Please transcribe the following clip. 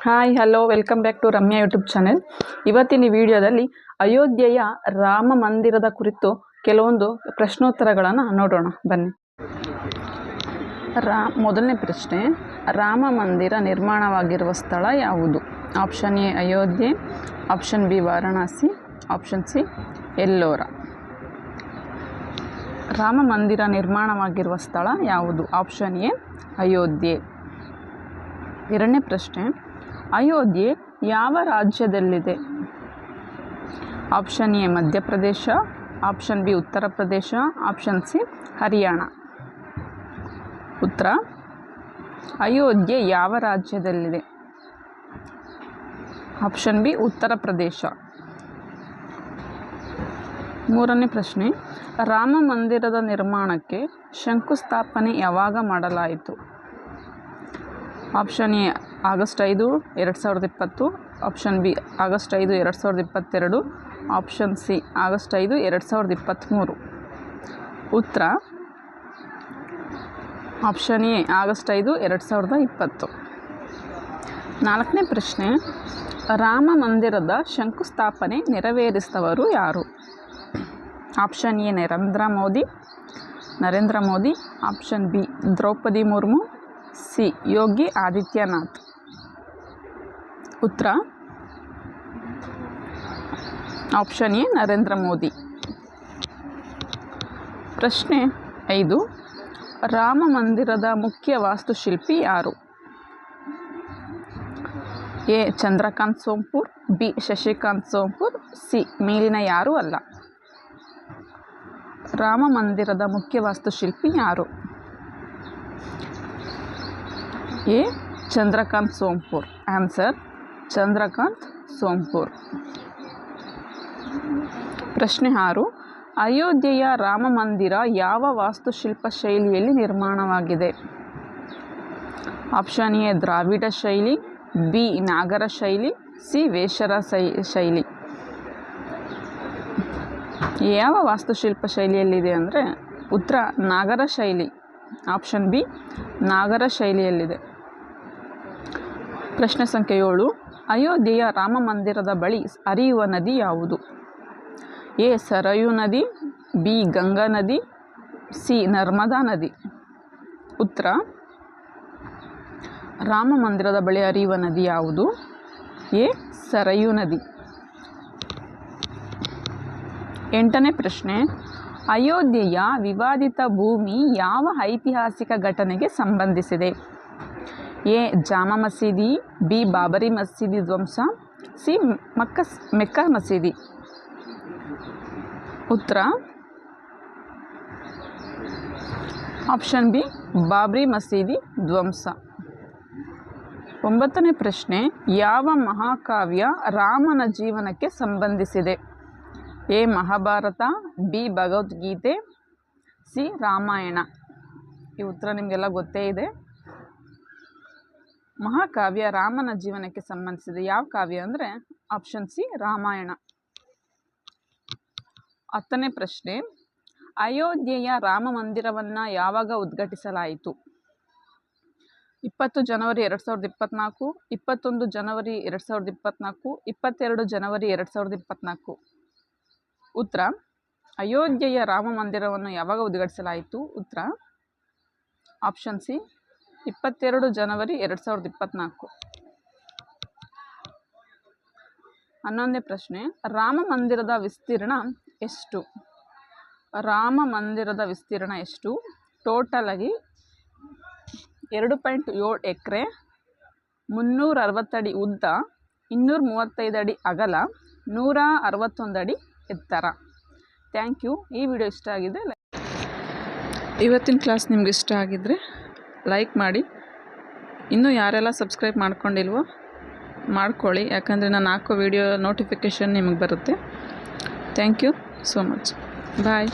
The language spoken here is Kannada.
Hi hello welcome back to Ramya YouTube channel. ಇವತ್ತಿನ ವಿಡಿಯೋದಲ್ಲಿ ಅಯೋಧ್ಯೆಯ ರಾಮ ಮಂದಿರದ ಕುರಿತು ಕೆಲವೊಂದು ಪ್ರಶ್ನೋತ್ತರಗಳನ್ನು ನೋಡೋಣ ಬನ್ನಿ. ಮೊದಲನೇ ಪ್ರಶ್ನೆ, ರಾಮ ಮಂದಿರ ನಿರ್ಮಾಣವಾಗಿರುವ ಸ್ಥಳ ಯಾವುದು? Option A Ayodhya, option B Varanasi, option C Ellora. Rama ಮಂದಿರ ನಿರ್ಮಾಣವಾಗಿರುವ ಸ್ಥಳ ಯಾವುದು? Option A Ayodhya. ಎರಡನೇ ಪ್ರಶ್ನೆ, ಅಯೋಧ್ಯೆ ಯಾವ ರಾಜ್ಯದಲ್ಲಿದೆ? Option A Madhya Pradesh, option B Uttar Pradesh, option C Haryana. ಉತ್ತರ, ಅಯೋಧ್ಯೆ ಯಾವ ರಾಜ್ಯದಲ್ಲಿದೆ? ಆಪ್ಷನ್ ಬಿ ಉತ್ತರ ಪ್ರದೇಶ. ಮೂರನೇ ಪ್ರಶ್ನೆ, ರಾಮ ಮಂದಿರದ ನಿರ್ಮಾಣಕ್ಕೆ ಶಂಕುಸ್ಥಾಪನೆ ಯಾವಾಗ ಮಾಡಲಾಯಿತು? Option A August 5, 2020, option B August 5, 2022, option C August 5, 2023. ಉತ್ತರ, ಆಪ್ಷನ್ ಎ ಆಗಸ್ಟ್ 5, 2020. ನಾಲ್ಕನೇ ಪ್ರಶ್ನೆ, ರಾಮ ಮಂದಿರದ ಶಂಕುಸ್ಥಾಪನೆ ನೆರವೇರಿಸಿದವರು ಯಾರು? Option A Narendra Modi, option B Draupadi Murmu, C Yogi Adityanath. ಉತ್ತರ, ಆಪ್ಷನ್ ಎ ನರೇಂದ್ರ ಮೋದಿ. ಪ್ರಶ್ನೆ 5, ರಾಮ ಮಂದಿರದ ಮುಖ್ಯ ವಾಸ್ತುಶಿಲ್ಪಿ ಯಾರು? A Chandrakant Sompur, B Shashikant Sompur, C ಮೇಲಿನ ಯಾರೂ ಅಲ್ಲ. ರಾಮ ಮಂದಿರದ ಮುಖ್ಯ ವಾಸ್ತುಶಿಲ್ಪಿ ಯಾರು? ಎ ಚಂದ್ರಕಾಂತ್ ಸೋಂಪುರ್. ಆನ್ಸರ್ ಚಂದ್ರಕಾಂತ್ ಸೋಂಪುರ್. ಪ್ರಶ್ನೆ 6, ಅಯೋಧ್ಯೆಯ ರಾಮ ಮಂದಿರ ಯಾವ ವಾಸ್ತುಶಿಲ್ಪ ಶೈಲಿಯಲ್ಲಿ ನಿರ್ಮಾಣವಾಗಿದೆ? ಆಪ್ಷನ್ ಎ ದ್ರಾವಿಡ ಶೈಲಿ, ಬಿ ನಾಗರ ಶೈಲಿ, ಸಿ ವೇಷರ ಶೈಲಿ. ಯಾವ ವಾಸ್ತುಶಿಲ್ಪ ಶೈಲಿಯಲ್ಲಿದೆ ಅಂದರೆ ಉತ್ತರ ನಾಗರ ಶೈಲಿ. ಆಪ್ಷನ್ ಬಿ ನಾಗರ ಶೈಲಿಯಲ್ಲಿದೆ. ಪ್ರಶ್ನೆ ಸಂಖ್ಯೆ 7, ಅಯೋಧ್ಯೆಯ ರಾಮ ಮಂದಿರದ ಬಳಿ ಹರಿಯುವ ನದಿ ಯಾವುದು? ಎ ಸರಯೂ ನದಿ, ಬಿ ಗಂಗಾ ನದಿ, ಸಿ ನರ್ಮದಾ ನದಿ. ಉತ್ತರ, ರಾಮ ಮಂದಿರದ ಬಳಿ ಹರಿಯುವ ನದಿ ಯಾವುದು? ಎ ಸರಯೂ ನದಿ. 8ನೇ ಪ್ರಶ್ನೆ, ಅಯೋಧ್ಯೆಯ ವಿವಾದಿತ ಭೂಮಿ ಯಾವ ಐತಿಹಾಸಿಕ ಘಟನೆಗೆ ಸಂಬಂಧಿಸಿದೆ? ಎ ಜಾಮಾ ಮಸೀದಿ, ಬಿ ಬಾಬರಿ ಮಸೀದಿ ಧ್ವಂಸ, ಸಿ ಮೆಕ್ಕಾ ಮಸೀದಿ. ಉತ್ತರ, ಆಪ್ಷನ್ ಬಿ ಬಾಬರಿ ಮಸೀದಿ ಧ್ವಂಸ. 9ನೇ ಪ್ರಶ್ನೆ, ಯಾವ ಮಹಾಕಾವ್ಯ ರಾಮನ ಜೀವನಕ್ಕೆ ಸಂಬಂಧಿಸಿದೆ? A Mahabharata, B Bhagavadgita, C Ramayana. ಈ ಉತ್ತರ ನಿಮಗೆಲ್ಲ ಗೊತ್ತೇ ಇದೆ. ಮಹಾಕಾವ್ಯ ರಾಮನ ಜೀವನಕ್ಕೆ ಸಂಬಂಧಿಸಿದೆ. ಯಾವ ಕಾವ್ಯ ಅಂದರೆ ಆಪ್ಷನ್ ಸಿ ರಾಮಾಯಣ. 10ನೇ ಪ್ರಶ್ನೆ, ಅಯೋಧ್ಯೆಯ ರಾಮ ಮಂದಿರವನ್ನು ಯಾವಾಗ ಉದ್ಘಾಟಿಸಲಾಯಿತು? 20 ಜನವರಿ 2024, 21 ಜನವರಿ 2024, 22 ಜನವರಿ 2024. ಉತ್ತರ, ಅಯೋಧ್ಯೆಯ ರಾಮ ಮಂದಿರವನ್ನು ಯಾವಾಗ ಉದ್ಘಾಟಿಸಲಾಯಿತು? ಉತ್ತರ, ಆಪ್ಷನ್ ಸಿ 22 ಜನವರಿ 2024. 11ನೇ ಪ್ರಶ್ನೆ, ರಾಮ ಮಂದಿರದ ವಿಸ್ತೀರ್ಣ ಎಷ್ಟು? ರಾಮ ಮಂದಿರದ ವಿಸ್ತೀರ್ಣ ಎಷ್ಟು? ಟೋಟಲ್ ಆಗಿ 2.7 ಎಕರೆ, 360 ಅಡಿ ಉದ್ದ, 235 ಅಡಿ ಅಗಲ, 161 ಅಡಿ ಎತ್ತರ. Thank you. ಈ ವಿಡಿಯೋ ಇಷ್ಟ ಆಗಿದೆ. ಇವತ್ತಿನ ಕ್ಲಾಸ್ ನಿಮ್ಗೆ ಇಷ್ಟ ಆಗಿದ್ದರೆ ಲೈಕ್ ಮಾಡಿ. ಇನ್ನೂ ಯಾರೆಲ್ಲ ಸಬ್ಸ್ಕ್ರೈಬ್ ಮಾಡ್ಕೊಂಡಿಲ್ವೋ ಮಾಡ್ಕೊಳ್ಳಿ, ಯಾಕಂದರೆ ನಾನು ಹಾಕೋ ವಿಡಿಯೋ ನೋಟಿಫಿಕೇಷನ್ ನಿಮಗೆ ಬರುತ್ತೆ. Thank you so much. Bye.